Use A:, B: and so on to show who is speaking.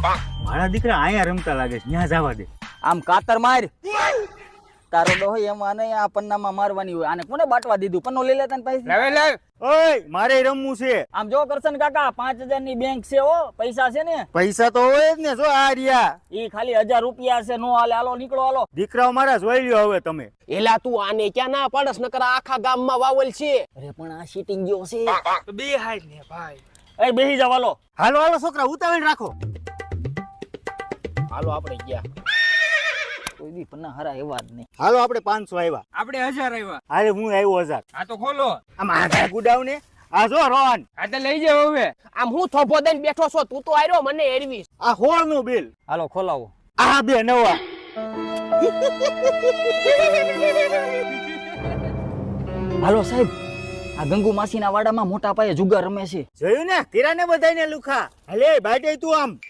A: મારા દીકરા અહીંયા રમતા લાગે છે, ત્યાં જવા દે.
B: આમ કાતર માર તારો ડોહો એમાં નહીં આ પન્નામાં મારવાની હોય. આને કોને બાટવા દીધું? પન્નો લઈ લેતા ને પૈસા.
A: ઓય મારે રમવું છે.
B: આમ જો કરશન કાકા 5000 ની બેંક છે હો, પૈસા છે ને?
A: પૈસા તો હોય જ ને. જો આ રહ્યા
B: ઈ ખાલી 1000 રૂપિયા છે. નો હાલે, હાલો નીકળો હાલો.
A: દીકરાઓ મારા જોઈ લ્યો હવે તમે.
C: એલા તું આને ક્યાં ના પાડસ, નકર આખા ગામમાં વાવલ છે.
B: અરે પણ આ સીટિંગ ગયો છે.
D: બે હાઈ ને ભાઈ.
B: એ બેહી જાવ હાલો.
A: હાલો હાલો છોકરા, ઉતાવળ રાખો.
C: હાલો આપણે ગયા.
B: કોઈ દી પન્ના હરા એવા જ નહીં.
A: હાલો આપણે 500 આવ્યા.
D: આપણે 1000 આવ્યા.
A: અરે હું આવ્યો 1000.
D: આ તો ખોલો.
A: આમ આધા ગુડાવ ને. આ જો રોહન,
D: આ તો લઈ જાવ હવે.
C: આમ હું થોભો દઈને બેઠો છો, તું તો આર્યો મને એરવીશ.
A: આ હોળ નું બિલ.
B: હાલો ખોલાવો.
A: આ બે નવા.
B: હાલો સાહેબ, આ ગંગુ માસીના વાડામાં મોટા પાયે જુગાર રમે છે.
A: જોયું ને, કિરાને બધાને લુખા. હલે બાટે તું આમ.